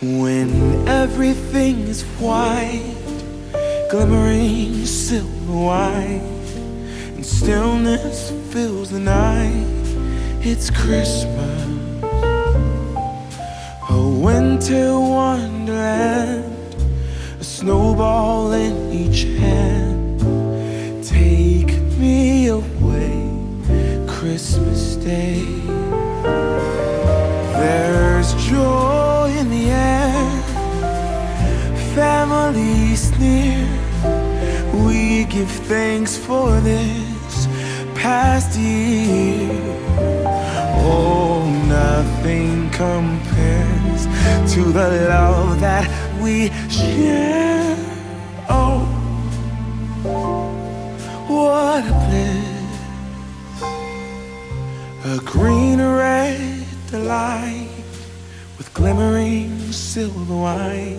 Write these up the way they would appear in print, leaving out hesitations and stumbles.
When everything is white, glimmering silver white, and stillness fills the night, it's Christmas, a winter wonderland, a snowball in each hand. Take me away, Christmas Day. There's joy in the air, family's near. We give thanks for this past year. Oh, nothing compares to the love that we share. Oh, what a bliss. A green red delight with glimmering silver white.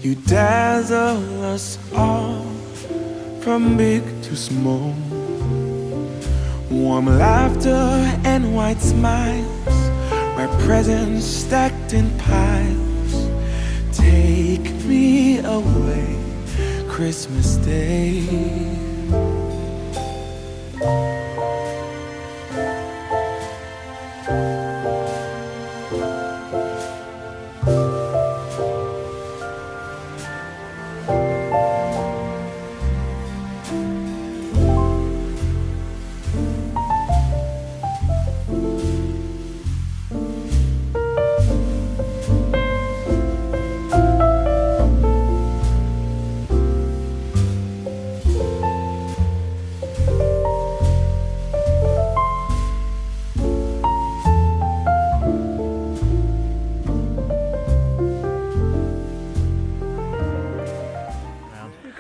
You dazzle us all from big to small. Warm laughter and white smiles, my presents stacked in piles. Take me away, Christmas Day.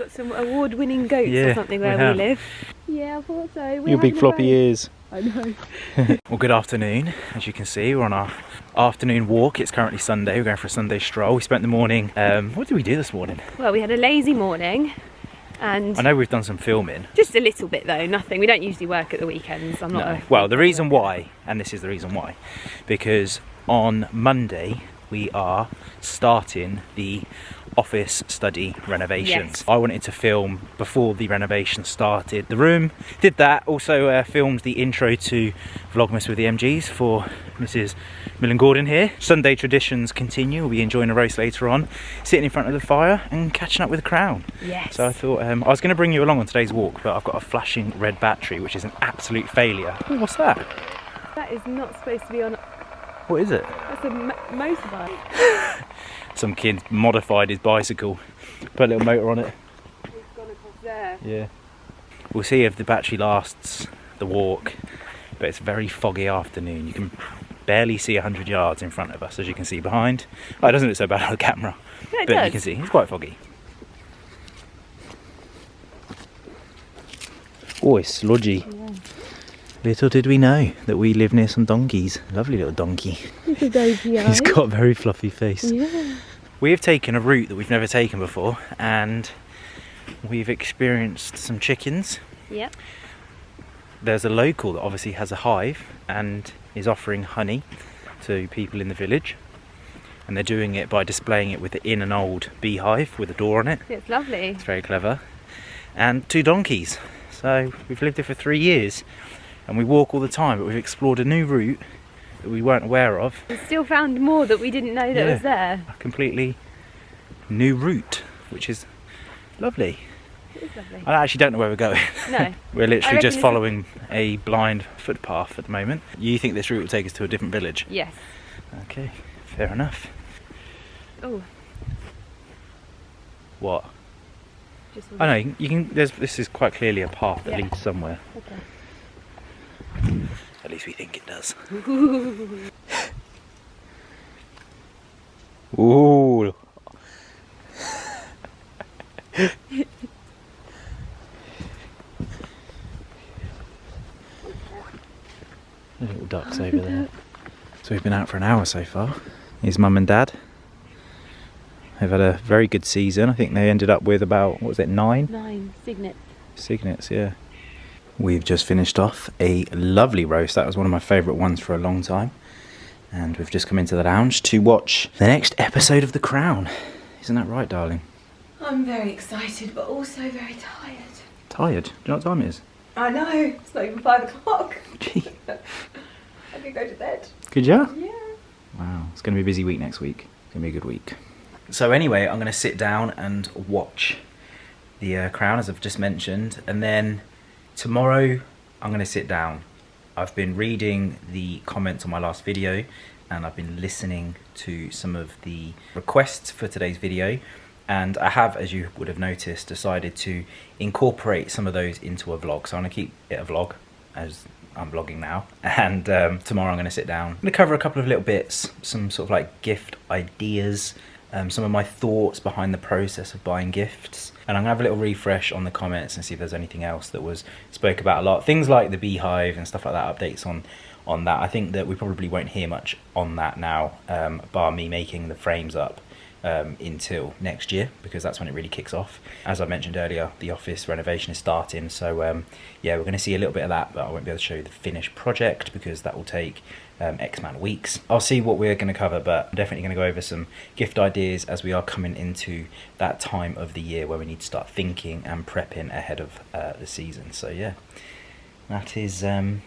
Some award-winning goats or something where we live. Yeah, I thought so. Your big floppy ears. I know. Well, good afternoon. As you can see, we're on our afternoon walk. It's currently Sunday. We're going for a Sunday stroll. We spent the morning. What did we do this morning? Well, we had a lazy morning, and I know we've done some filming. Just a little bit though. Nothing. We don't usually work at the weekends. I'm not. Well, the reason why, and this is the reason why, because on Monday we are starting the office study renovations. Yes. I wanted to film before the renovation started the room. Did that. Also filmed the intro to Vlogmas with the MGs for Mrs. Millen Gordon here. Sunday traditions continue. We'll be enjoying a roast later on, sitting in front of the fire and catching up with the Crown. Yes. So I thought I was going to bring you along on today's walk, but I've got a flashing red battery, which is an absolute failure. Oh, what's that? That is not supposed to be on. What is it? That's a motorbike. Some kid modified his bicycle, put a little motor on it. It's gone across there. Yeah. We'll see if the battery lasts the walk, but it's a very foggy afternoon. You can barely see 100 yards in front of us, as you can see behind. Oh, it doesn't look so bad on the camera, Yeah, it but does. you can see it's quite foggy. Oh, it's sludgy. Yeah. Little did we know that we live near some donkeys. Lovely little donkey. Little donkey He's got a very fluffy face. Yeah. We have taken a route that we've never taken before, and we've experienced some chickens. Yep. There's a local that obviously has a hive and is offering honey to people in the village, and they're doing it by displaying it within an old beehive with a door on it. It's lovely. It's very clever. And 2 donkeys. So we've lived here for 3 years and we walk all the time, but we've explored a new route that we weren't aware of. We still found more that we didn't know that was there. A completely new route, which is lovely. It is lovely. I actually don't know where we're going. No. We're literally just it's- following a blind footpath at the moment. You think this route will take us to a different village? Yes. Okay, fair enough. Oh. What? Just I know, you can. This is quite clearly a path that leads somewhere. Okay. At least we think it does. Ooh. Ooh. Little ducks over there. So we've been out for an hour so far. Here's Mum and Dad. They've had a very good season. I think they ended up with about, what was it, 9? 9 cygnets. Cygnets, yeah. We've just finished off a lovely roast. That was one of my favourite ones for a long time. And we've just come into the lounge to watch the next episode of The Crown. Isn't that right, darling? I'm very excited, but also very tired. Tired? Do you know what time it is? I know, it's not even 5 o'clock. Gee. I could go to bed. Could ya? Yeah. Wow, it's going to be a busy week next week. It's going to be a good week. So anyway, I'm going to sit down and watch The Crown, as I've just mentioned. And then tomorrow, I'm going to sit down. I've been reading the comments on my last video, and I've been listening to some of the requests for today's video. And I have, as you would have noticed, decided to incorporate some of those into a vlog. So I'm going to keep it a vlog, as I'm vlogging now. And tomorrow I'm going to sit down. I'm going to cover a couple of little bits, some sort of like gift ideas, some of my thoughts behind the process of buying gifts. And I'm going to have a little refresh on the comments and see if there's anything else that was spoke about a lot. Things like the beehive and stuff like that, updates on that. I think that we probably won't hear much on that now, bar me making the frames up. Until next year, because that's when it really kicks off. As I mentioned earlier, the office renovation is starting, so yeah, we're going to see a little bit of that, but I won't be able to show you the finished project because that will take X amount of weeks. I'll see what we're going to cover, but I'm definitely going to go over some gift ideas as we are coming into that time of the year where we need to start thinking and prepping ahead of the season. So yeah, that is the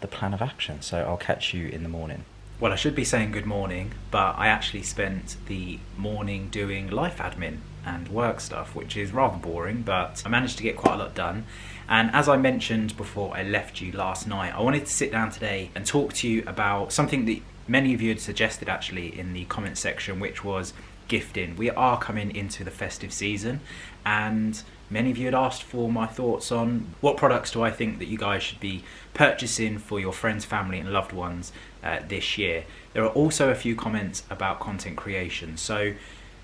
plan of action. So I'll catch you in the morning. Well, I should be saying good morning, but I actually spent the morning doing life admin and work stuff, which is rather boring, but I managed to get quite a lot done. And as I mentioned before I left you last night, I wanted to sit down today and talk to you about something that many of you had suggested actually in the comment section, which was gifting. We are coming into the festive season, and many of you had asked for my thoughts on what products do I think that you guys should be purchasing for your friends, family and loved ones this year. There are also a few comments about content creation. So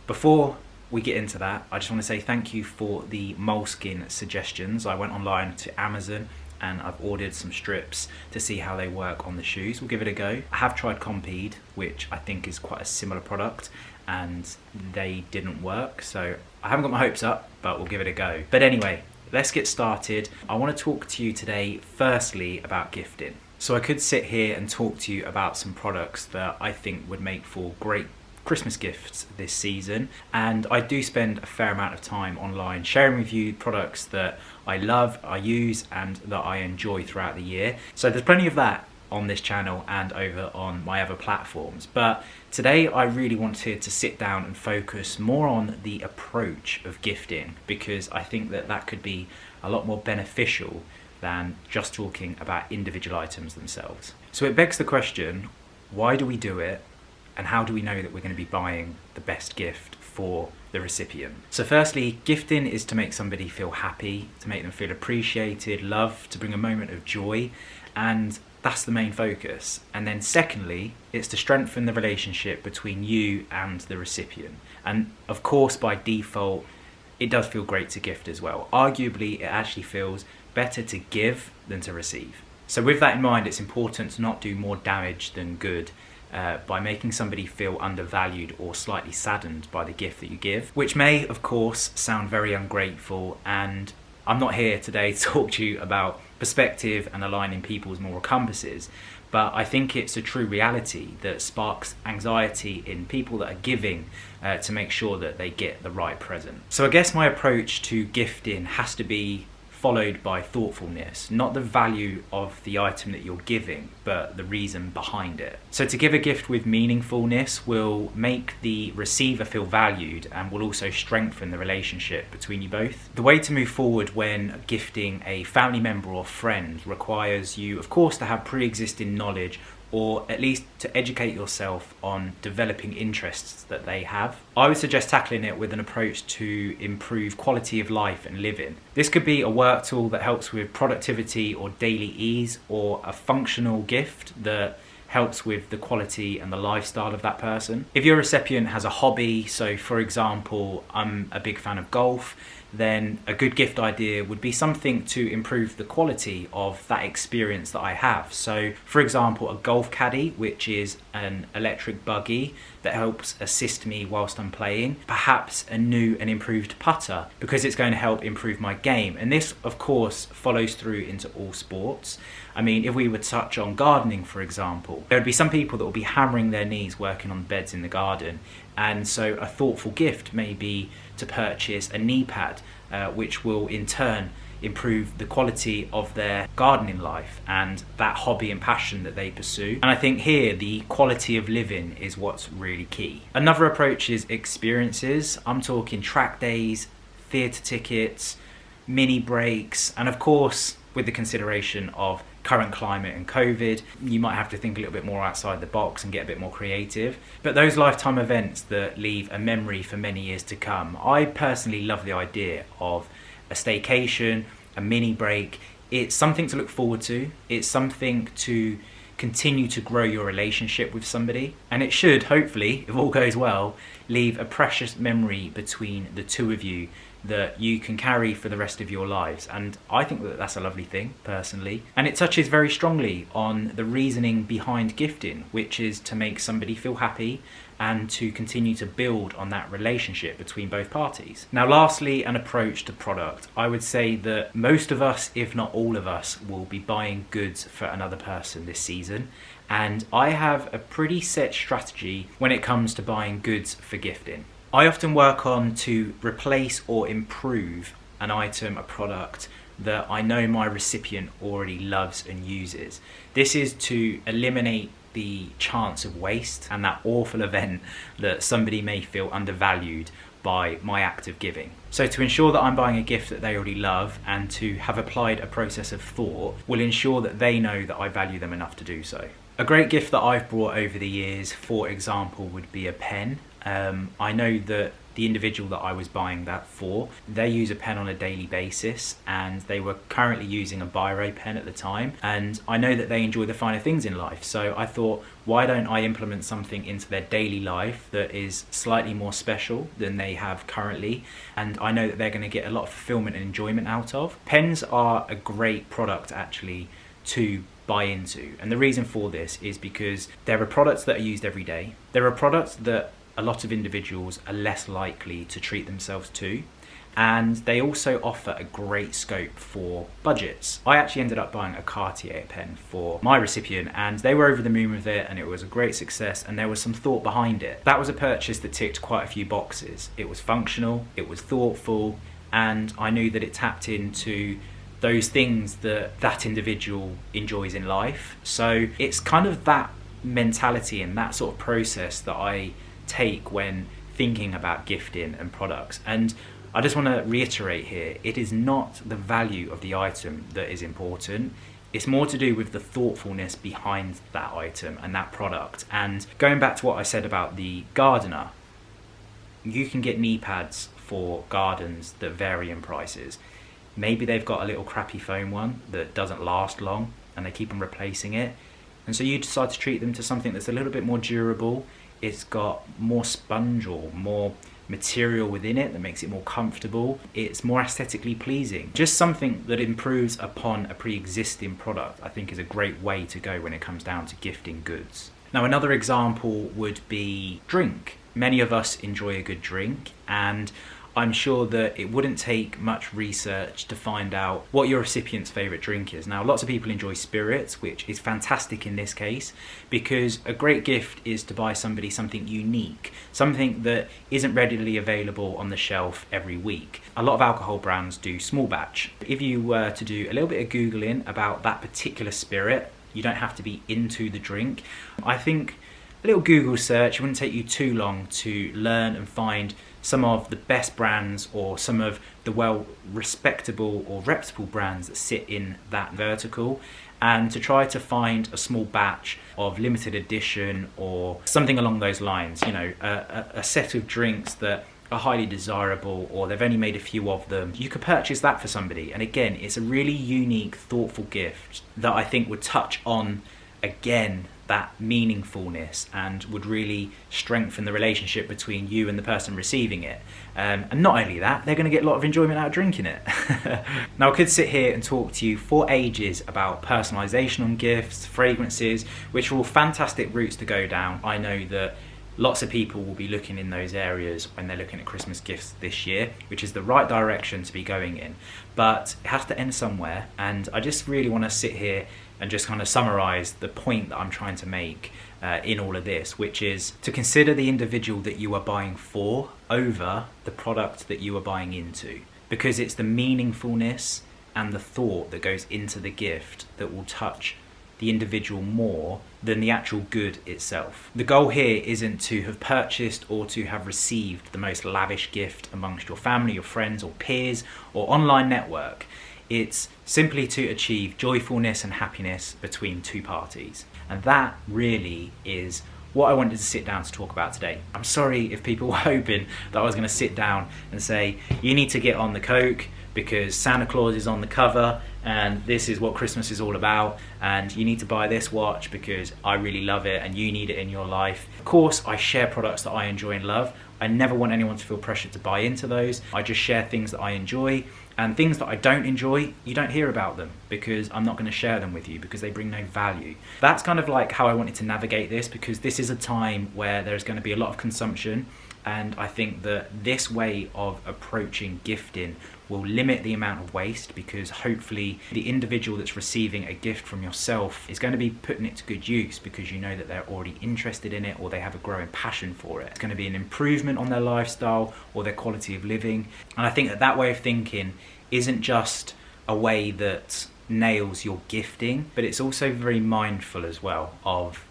before we get into that, I just want to say thank you for the moleskin suggestions. I went online to Amazon and I've ordered some strips to see how they work on the shoes. We'll give it a go. I have tried Compeed, which I think is quite a similar product, and they didn't work. So I haven't got my hopes up, but we'll give it a go. But anyway, let's get started. I want to talk to you today firstly about gifting. So I could sit here and talk to you about some products that I think would make for great Christmas gifts this season, and I do spend a fair amount of time online sharing with you products that I love, I use and that I enjoy throughout the year. So there's plenty of that on this channel and over on my other platforms, but today I really wanted to sit down and focus more on the approach of gifting, because I think that that could be a lot more beneficial than just talking about individual items themselves. So it begs the question, why do we do it? And how do we know that we're going to be buying the best gift for the recipient? So firstly, gifting is to make somebody feel happy, to make them feel appreciated, loved, to bring a moment of joy, and that's the main focus. And then secondly, it's to strengthen the relationship between you and the recipient. And of course, by default, it does feel great to gift as well. Arguably, it actually feels better to give than to receive. So with that in mind, it's important to not do more damage than good by making somebody feel undervalued or slightly saddened by the gift that you give, which may, of course, sound very ungrateful. And I'm not here today to talk to you about perspective and aligning people's moral compasses, but I think it's a true reality that sparks anxiety in people that are giving to make sure that they get the right present. So I guess my approach to gifting has to be followed by thoughtfulness, not the value of the item that you're giving, but the reason behind it. So to give a gift with meaningfulness will make the receiver feel valued and will also strengthen the relationship between you both. The way to move forward when gifting a family member or friend requires you, of course, to have pre-existing knowledge, or at least to educate yourself on developing interests that they have. I would suggest tackling it with an approach to improve quality of life and living. This could be a work tool that helps with productivity or daily ease, or a functional gift that helps with the quality and the lifestyle of that person. If your recipient has a hobby, so for example, I'm a big fan of golf, then a good gift idea would be something to improve the quality of that experience that I have. So for example, a golf caddy, which is an electric buggy that helps assist me whilst I'm playing, perhaps a new and improved putter because it's going to help improve my game. And this of course follows through into all sports. I mean, if we were to touch on gardening, for example, there would be some people that will be hammering their knees working on beds in the garden, and so a thoughtful gift may be to purchase a knee pad, which will in turn improve the quality of their gardening life and that hobby and passion that they pursue. And I think here the quality of living is what's really key. Another approach is experiences. I'm talking track days, theatre tickets, mini breaks, and of course with the consideration of current climate and COVID, you might have to think a little bit more outside the box and get a bit more creative. But those lifetime events that leave a memory for many years to come, I personally love the idea of a staycation, a mini break. It's something to look forward to. It's something to continue to grow your relationship with somebody, and it should, hopefully, if all goes well, leave a precious memory between the two of you that you can carry for the rest of your lives. And I think that that's a lovely thing, personally. And it touches very strongly on the reasoning behind gifting, which is to make somebody feel happy and to continue to build on that relationship between both parties. Now, lastly, an approach to product. I would say that most of us, if not all of us, will be buying goods for another person this season. And I have a pretty set strategy when it comes to buying goods for gifting. I often work on to replace or improve an item, a product that I know my recipient already loves and uses. This is to eliminate the chance of waste and that awful event that somebody may feel undervalued by my act of giving. So to ensure that I'm buying a gift that they already love and to have applied a process of thought will ensure that they know that I value them enough to do so. A great gift that I've brought over the years, for example, would be a pen. I know that the individual that I was buying that for, they use a pen on a daily basis, and they were currently using a biro pen at the time, and I know that they enjoy the finer things in life. So I thought, why don't I implement something into their daily life that is slightly more special than they have currently, and I know that they're going to get a lot of fulfillment and enjoyment out of. Pens are a great product actually to buy into, and the reason for this is because there are products that are used every day. There are products that a lot of individuals are less likely to treat themselves to, and they also offer a great scope for budgets. I actually ended up buying a Cartier pen for my recipient, and they were over the moon with it, and it was a great success, and there was some thought behind it. That was a purchase that ticked quite a few boxes. It was functional, it was thoughtful, and I knew that it tapped into those things that that individual enjoys in life. So it's kind of that mentality and that sort of process that I take when thinking about gifting and products. And I just want to reiterate here, it is not the value of the item that is important. It's more to do with the thoughtfulness behind that item and that product. And going back to what I said about the gardener, you can get knee pads for gardens that vary in prices. Maybe they've got a little crappy foam one that doesn't last long and they keep on replacing it. And so you decide to treat them to something that's a little bit more durable. It's got more sponge or more material within it that makes it more comfortable. It's more aesthetically pleasing. Just something that improves upon a pre-existing product, I think, is a great way to go when it comes down to gifting goods. Now, another example would be drink. Many of us enjoy a good drink, and I'm sure that it wouldn't take much research to find out what your recipient's favourite drink is. Now, lots of people enjoy spirits, which is fantastic in this case, because a great gift is to buy somebody something unique, something that isn't readily available on the shelf every week. A lot of alcohol brands do small batch. If you were to do a little bit of Googling about that particular spirit, you don't have to be into the drink. I think a little Google search wouldn't take you too long to learn and find some of the best brands or some of the well respectable or reputable brands that sit in that vertical, and to try to find a small batch of limited edition or something along those lines, you know, a set of drinks that are highly desirable or they've only made a few of them. You could purchase that for somebody, and again, it's a really unique, thoughtful gift that I think would touch on again that meaningfulness and would really strengthen the relationship between you and the person receiving it. And not only that, they're going to get a lot of enjoyment out of drinking it. Now, I could sit here and talk to you for ages about personalisation on gifts, fragrances, which are all fantastic routes to go down. I know that lots of people will be looking in those areas when they're looking at Christmas gifts this year, which is the right direction to be going in. But it has to end somewhere, and I just really want to sit here and just kind of summarise the point that I'm trying to make in all of this, which is to consider the individual that you are buying for over the product that you are buying into, because it's the meaningfulness and the thought that goes into the gift that will touch the individual more than the actual good itself. The goal here isn't to have purchased or to have received the most lavish gift amongst your family, your friends or peers or online network. It's simply to achieve joyfulness and happiness between two parties. And that really is what I wanted to sit down to talk about today. I'm sorry if people were hoping that I was going to sit down and say, you need to get on the Coke because Santa Claus is on the cover and this is what Christmas is all about, and you need to buy this watch because I really love it and you need it in your life. Of course, I share products that I enjoy and love. I never want anyone to feel pressured to buy into those. I just share things that I enjoy, and things that I don't enjoy, you don't hear about them because I'm not going to share them with you because they bring no value. That's kind of like how I wanted to navigate this, because this is a time where there's going to be a lot of consumption, and I think that this way of approaching gifting will limit the amount of waste, because hopefully the individual that's receiving a gift from yourself is going to be putting it to good use because you know that they're already interested in it or they have a growing passion for it. It's going to be an improvement on their lifestyle or their quality of living. And I think that that way of thinking isn't just a way that nails your gifting, but it's also very mindful as well of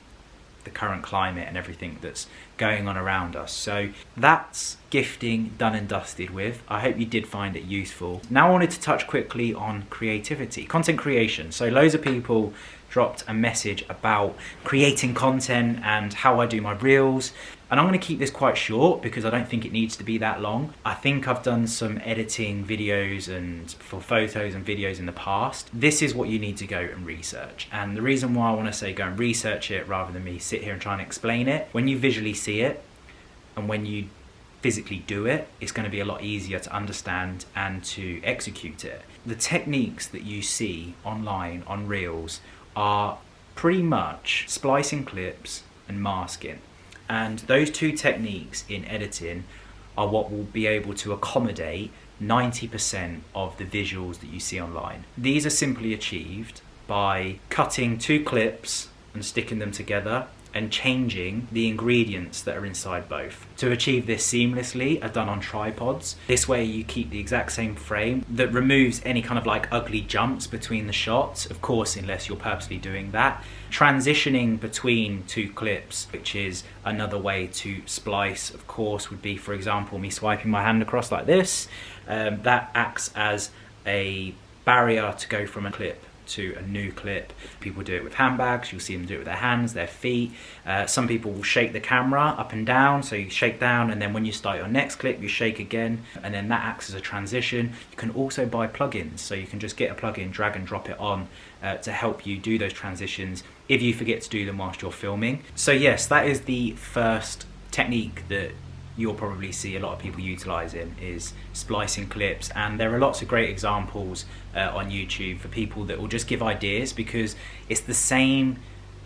the current climate and everything that's going on around us. So that's gifting done and dusted with. I hope you did find it useful. Now I wanted to touch quickly on creativity, content creation. So loads of people dropped a message about creating content and how I do my reels. And I'm going to keep this quite short because I don't think it needs to be that long. I think I've done some editing videos and for photos and videos in the past. This is what you need to go and research. And the reason why I want to say go and research it rather than me sit here and try and explain it, when you visually see it and when you physically do it, it's going to be a lot easier to understand and to execute it. The techniques that you see online on reels are pretty much splicing clips and masking. And those two techniques in editing are what will be able to accommodate 90% of the visuals that you see online. These are simply achieved by cutting two clips and sticking them together and changing the ingredients that are inside both. To achieve this seamlessly are done on tripods. This way you keep the exact same frame that removes any kind of like ugly jumps between the shots, of course, unless you're purposely doing that. Transitioning between two clips, which is another way to splice, of course, would be, for example, me swiping my hand across like this. That acts as a barrier to go from a clip to a new clip. People do it with handbags, you'll see them do it with their hands, their feet. Some people will shake the camera up and down, so you shake down and then when you start your next clip you shake again, and then that acts as a transition. You can also buy plugins, so you can just get a plugin, drag and drop it on to help you do those transitions if you forget to do them whilst you're filming. So yes, that is the first technique that you'll probably see a lot of people utilising, is splicing clips, and there are lots of great examples on YouTube for people that will just give ideas, because it's the same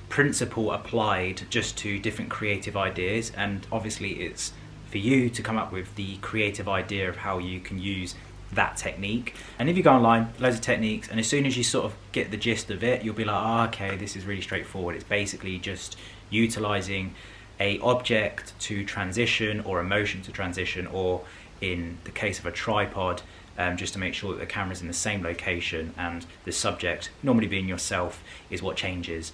principle applied just to different creative ideas, and obviously it's for you to come up with the creative idea of how you can use that technique. And if you go online, loads of techniques, and as soon as you sort of get the gist of it, you'll be like, oh, okay, this is really straightforward. It's basically just utilising a object to transition or a motion to transition, or in the case of a tripod, just to make sure that the camera's in the same location and the subject, normally being yourself, is what changes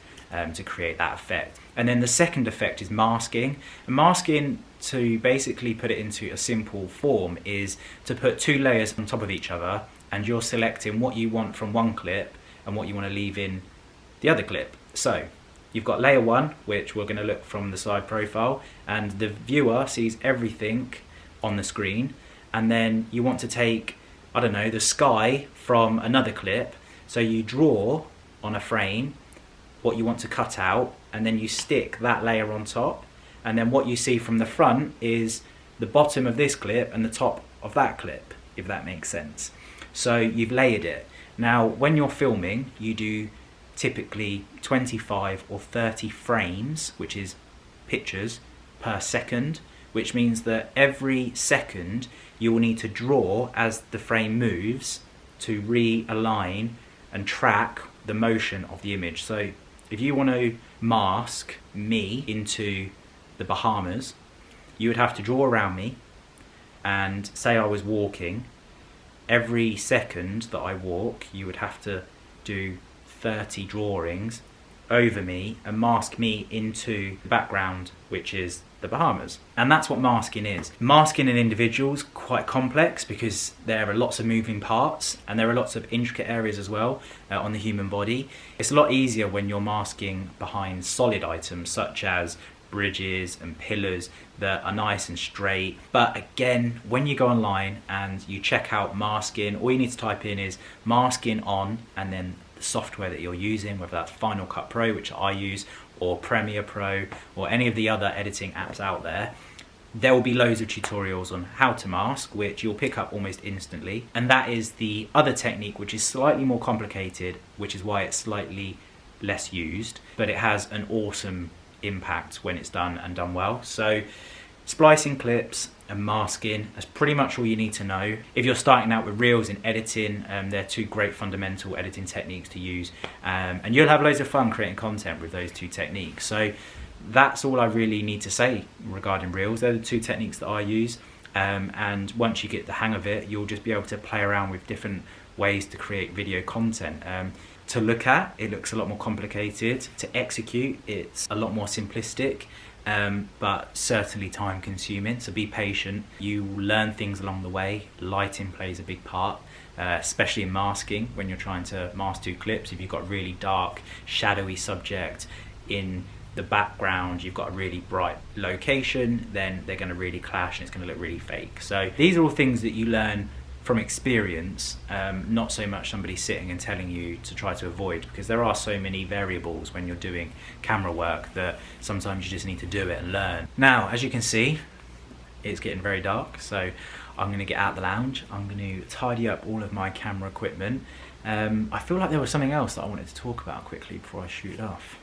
to create that effect. And then the second effect is masking. And masking, to basically put it into a simple form, is to put two layers on top of each other, and you're selecting what you want from one clip and what you want to leave in the other clip. So you've got layer one, which we're going to look from the side profile, and the viewer sees everything on the screen. And then you want to take, I don't know, the sky from another clip. So you draw on a frame what you want to cut out, and then you stick that layer on top, and then what you see from the front is the bottom of this clip and the top of that clip, if that makes sense. So you've layered it. Now when you're filming, you do typically 25 or 30 frames, which is pictures per second, which means that every second you will need to draw as the frame moves to realign and track the motion of the image. So if you want to mask me into the Bahamas, you would have to draw around me, and say I was walking, every second that I walk you would have to do 30 drawings over me and mask me into the background, which is the Bahamas. And that's what masking is. Masking an individual is quite complex because there are lots of moving parts and there are lots of intricate areas as well on the human body. It's a lot easier when you're masking behind solid items such as bridges and pillars that are nice and straight. But again, when you go online and you check out masking, all you need to type in is masking on, and then the software that you're using, whether that's Final Cut Pro, which I use, or Premiere Pro, or any of the other editing apps out there. There will be loads of tutorials on how to mask, which you'll pick up almost instantly. And that is the other technique, which is slightly more complicated, which is why it's slightly less used, but it has an awesome impact when it's done and done well. So splicing clips and masking, that's pretty much all you need to know. If you're starting out with reels in editing, they're two great fundamental editing techniques to use, and you'll have loads of fun creating content with those two techniques. So that's all I really need to say regarding reels. They're the two techniques that I use, and once you get the hang of it, you'll just be able to play around with different ways to create video content. To look at, it looks a lot more complicated. To execute, it's a lot more simplistic, but certainly time consuming. So be patient. You learn things along the way. Lighting plays a big part, especially in masking when you're trying to mask two clips. If you've got really dark, shadowy subject in the background, you've got a really bright location, then they're going to really clash and it's going to look really fake. So these are all things that you learn from experience, not so much somebody sitting and telling you to try to avoid, because there are so many variables when you're doing camera work that sometimes you just need to do it and learn. Now, as you can see, it's getting very dark, so I'm going to get out the lounge. I'm going to tidy up all of my camera equipment. I feel like there was something else that I wanted to talk about quickly before I shoot off.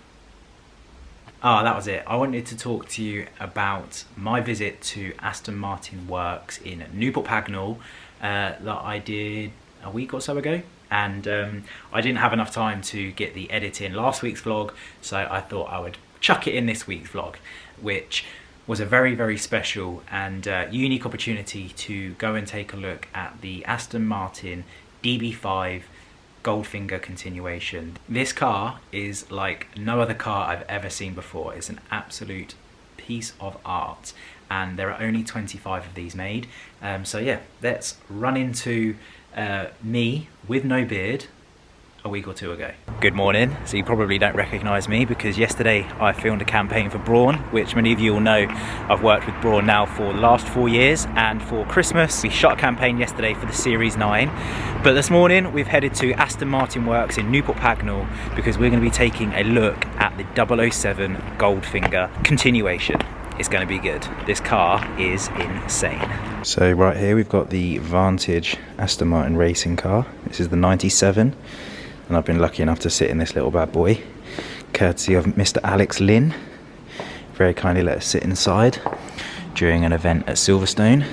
Ah, that was it. I wanted to talk to you about my visit to Aston Martin Works in Newport, Pagnol, that I did a week or so ago, and I didn't have enough time to get the edit in last week's vlog, so I thought I would chuck it in this week's vlog, which was a very, very special and unique opportunity to go and take a look at the Aston Martin DB5 Goldfinger continuation. This car is like no other car I've ever seen before. It's an absolute piece of art, and there are only 25 of these made. So yeah, let's run into me with no beard a week or two ago. Good morning. So you probably don't recognise me because yesterday I filmed a campaign for Braun, which many of you will know I've worked with Braun now for the last 4 years, and for Christmas we shot a campaign yesterday for the Series 9. But this morning we've headed to Aston Martin Works in Newport Pagnol because we're going to be taking a look at the 007 Goldfinger continuation. It's going to be good. This car is insane. So right here we've got the Vantage Aston Martin racing car. This is the 97, and I've been lucky enough to sit in this little bad boy, courtesy of Mr. Alex Lynn. Very kindly let us sit inside during an event at Silverstone.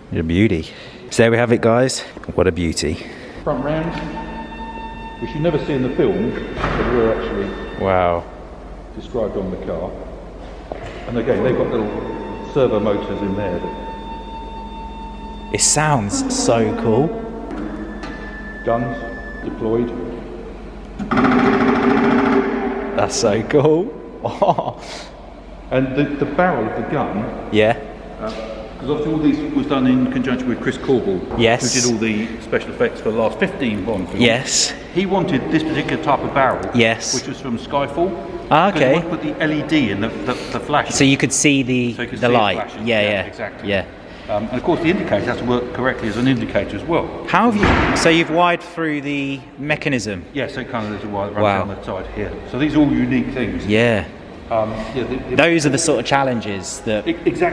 What a beauty. So there we have it, guys. What a beauty. Front round, which you never see in the film, but were actually described on the car. And again, they've got little servo motors in there. It sounds so cool. Guns deployed. That's so cool. And the barrel of the gun. Yeah. Because obviously all these was done in conjunction with Chris Corbell. Yes. Who did all the special effects for the last 15 Bond films. Yes. He wanted this particular type of barrel. Yes. Which was from Skyfall. Ah, okay. He put the LED in the flash. So you could see the light. Yeah, Yeah. exactly. Yeah. And of course the indicator has to work correctly as an indicator as well. How have you... So you've wired through the mechanism? Yeah, so kind of there's a wire that runs down the side here. So these are all unique things. Yeah. Yeah, those are the sort of challenges that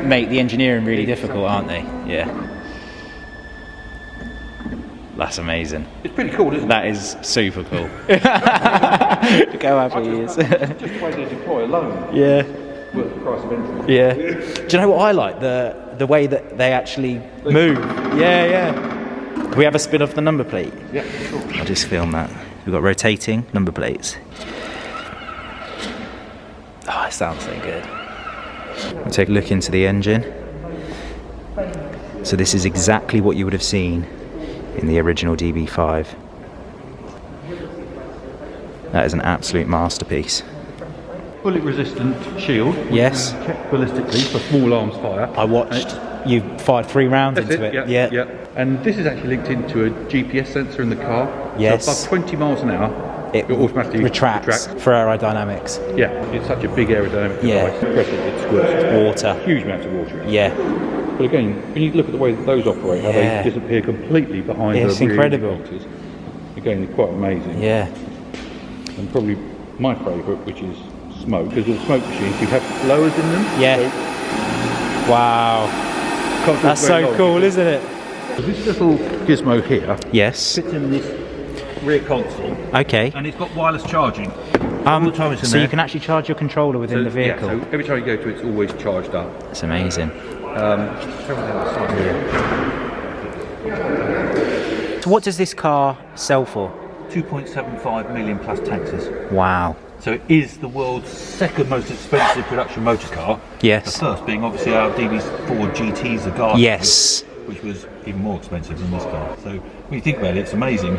make the engineering really difficult, aren't they? Yeah. That's amazing. It's pretty cool, isn't it? That is super cool. Look how happy he is. Just the way they deploy alone. Yeah. Worth the price of entry. Yeah. Do you know what I like? The way that they actually move. Yeah, yeah. Can we have a spin off the number plate? Yeah, sure. I'll just film that. We've got rotating number plates. Oh, it sounds so good. We'll take a look into the engine. So this is exactly what you would have seen in the original DB5. That is an absolute masterpiece. Bullet resistant shield. Yes. Checked ballistically for small arms fire. I watched you fired 3 rounds into it. Yeah. And this is actually linked into a GPS sensor in the car. Yes. So above 20 miles an hour, it automatically retracts for aerodynamics. Yeah, it's such a big aerodynamic device. Press it squirts water. Huge amounts of water. Yeah. But again, when you look at the way that those operate, how they disappear completely behind the it's incredible. Boxes, again, they're quite amazing. Yeah. And probably my favourite, which is smoke, because with smoke machines you have blowers in them. Yeah. So wow. That's so cool, isn't it? So this little gizmo here yes. fits in this rear console. Okay. And it's got wireless charging. All the time it's in so there. you can actually charge your controller within the vehicle. Yeah, so every time you go to it, it's always charged up. That's amazing. So what does this car sell for? 2.75 million plus taxes. Wow. So it is the world's second most expensive production motor car. Yes. The first being obviously our DB4 GT Zagara. Yes. Which was even more expensive than this car. So when you think about it, it's amazing.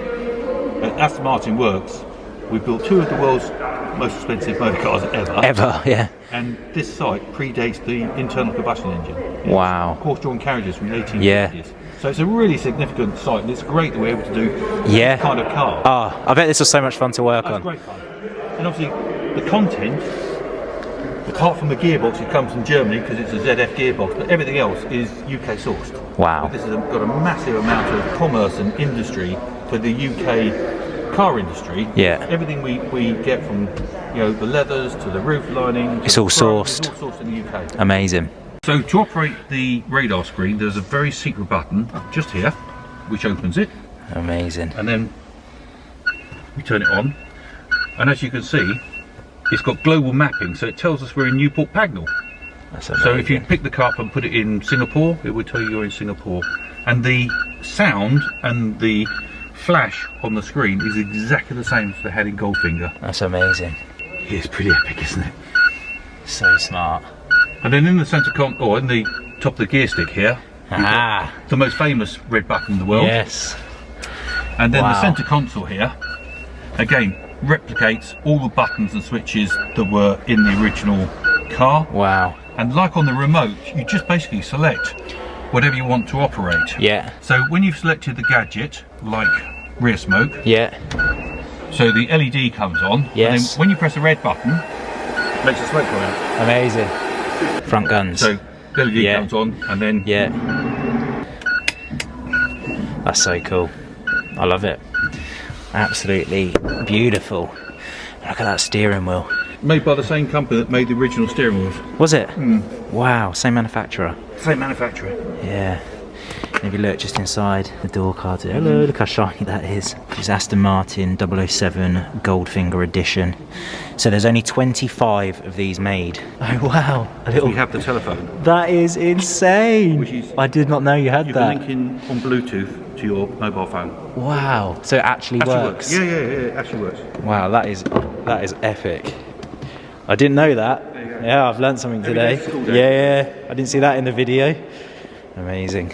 At Aston Martin Works, we built 2 of the world's most expensive motor cars ever. Ever, yeah. And this site predates the internal combustion engine. Wow. Horse-drawn carriages from the 1850s. So it's a really significant site, and it's great that we're able to do this kind of car. Oh, I bet this was so much fun to work on. It's great fun. And obviously, the content, apart from the gearbox, it comes from Germany because it's a ZF gearbox, but everything else is UK sourced. Wow. This has got a massive amount of commerce and industry for the UK car industry. Yeah. Everything we get from, the leathers to the roof lining. It's all sourced. It's all sourced in the UK. Amazing. So to operate the radar screen, there's a very secret button just here, which opens it. Amazing. And then we turn it on. And as you can see, it's got global mapping, so it tells us we're in Newport, Pagnol. So if you pick the car up and put it in Singapore, it would tell you you're in Singapore. And the sound and the flash on the screen is exactly the same as they had in Goldfinger. That's amazing. It's pretty epic, isn't it? So smart. And then in the centre in the top of the gear stick here, the most famous red button in the world. Yes. And then the centre console here, again, replicates all the buttons and switches that were in the original car. Wow. And like on the remote, you just basically select whatever you want to operate. Yeah. So when you've selected the gadget, like rear smoke, so the LED comes on, yes. and then when you press the red button, it makes the smoke go out. Amazing. Front guns. So the LED comes on, and then... Yeah. That's so cool. I love it. Absolutely beautiful. Look at that steering wheel. Made by the same company that made the original steering wheels. Was it? Wow, same manufacturer. Same manufacturer. Yeah. And if you look just inside the door card, hello, look how shiny that is. It's Aston Martin 007 Goldfinger edition. So there's only 25 of these made. Oh wow. We have the telephone. That is insane. I did not know you had that. You can link in on Bluetooth to your mobile phone. Wow. So it actually works. Yeah, it actually works. Wow, that is epic. I didn't know that. Yeah, I've learned something today. Yeah, I didn't see that in the video. Amazing.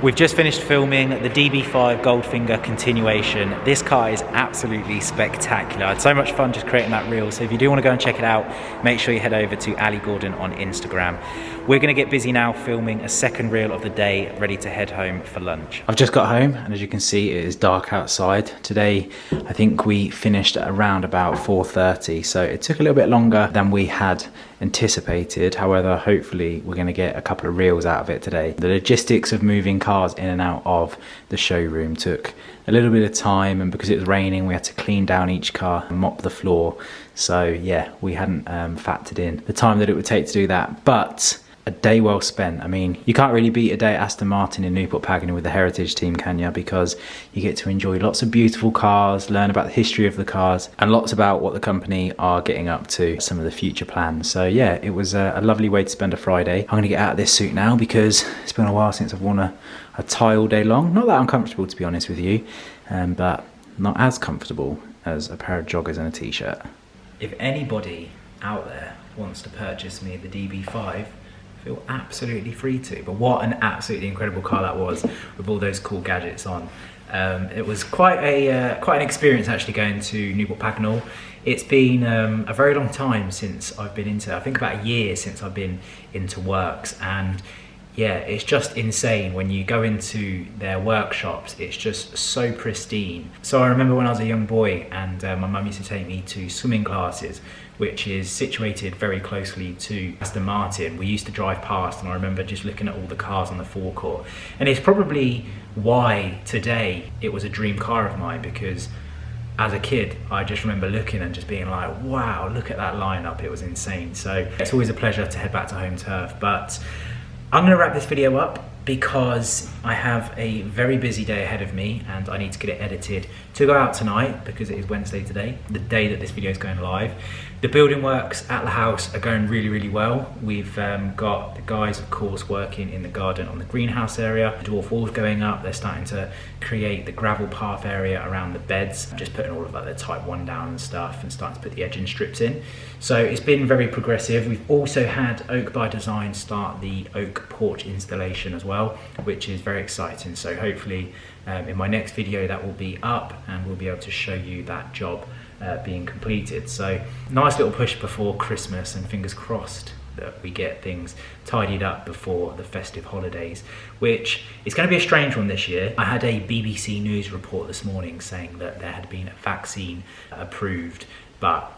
We've just finished filming the DB5 Goldfinger continuation. This car is absolutely spectacular. I had so much fun just creating that reel. So if you do want to go and check it out, make sure you head over to Ali Gordon on Instagram. We're going to get busy now filming a second reel of the day, ready to head home for lunch. I've just got home, and as you can see, it is dark outside. Today, I think we finished at around about 4:30, so it took a little bit longer than we had anticipated. However, hopefully we're going to get a couple of reels out of it today. The logistics of moving cars in and out of the showroom took a little bit of time, and because it was raining, we had to clean down each car and mop the floor. So yeah, we hadn't factored in the time that it would take to do that, but a day well spent. I mean, you can't really beat a day at Aston Martin in Newport Pagnol with the Heritage team, can you? Because you get to enjoy lots of beautiful cars, learn about the history of the cars, and lots about what the company are getting up to, some of the future plans. So yeah, it was a lovely way to spend a Friday. I'm going to get out of this suit now because it's been a while since I've worn a tie all day long. Not that uncomfortable, to be honest with you, but not as comfortable as a pair of joggers and a t-shirt. If anybody out there wants to purchase me the DB5, feel absolutely free to. But what an absolutely incredible car that was, with all those cool gadgets on. It was quite an experience actually going to Newport Pagnol. It's been a very long time since I've been into, I think about a year since I've been into Works, and yeah, it's just insane when you go into their workshops. It's just so pristine. So I remember when I was a young boy, and my mum used to take me to swimming classes, which is situated very closely to Aston Martin. We used to drive past, and I remember just looking at all the cars on the forecourt. And it's probably why today it was a dream car of mine, because as a kid, I just remember looking and just being like, wow, look at that lineup, it was insane. So it's always a pleasure to head back to home turf. But I'm gonna wrap this video up because I have a very busy day ahead of me, and I need to get it edited to go out tonight because it is Wednesday today, the day that this video is going live. The building works at the house are going really, really well. We've got the guys, of course, working in the garden on the greenhouse area. The dwarf walls going up. They're starting to create the gravel path area around the beds, just putting all of like the type 1 down and stuff, and starting to put the edging strips in. So it's been very progressive. We've also had Oak by Design start the oak porch installation as well, which is very exciting. So hopefully in my next video that will be up, and we'll be able to show you that job being completed. So nice little push before Christmas, and fingers crossed that we get things tidied up before the festive holidays, which is going to be a strange one this year. I had a BBC News report this morning saying that there had been a vaccine approved, but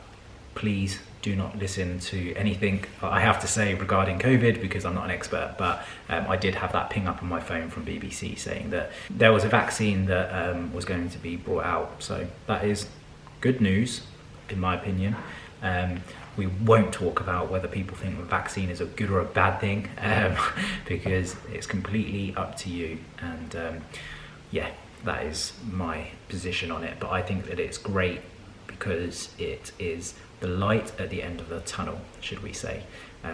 please do not listen to anything I have to say regarding COVID, because I'm not an expert, but I did have that ping up on my phone from BBC saying that there was a vaccine that was going to be brought out. So that is good news, in my opinion. We won't talk about whether people think the vaccine is a good or a bad thing, because it's completely up to you. And yeah, that is my position on it. But I think that it's great because it is the light at the end of the tunnel, should we say.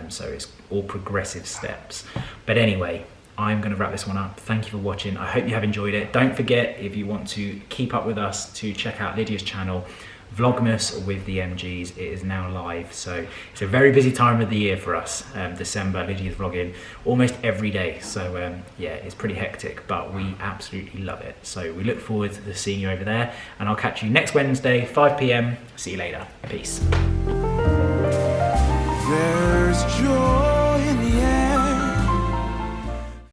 So it's all progressive steps. But anyway, I'm going to wrap this one up. Thank you for watching. I hope you have enjoyed it. Don't forget, if you want to keep up with us, to check out Lydia's channel, Vlogmas with the MGs. It is now live. So it's a very busy time of the year for us. December, Lydia's vlogging almost every day. So yeah, it's pretty hectic, but we absolutely love it. So we look forward to seeing you over there, and I'll catch you next Wednesday, 5 PM. See you later. Peace.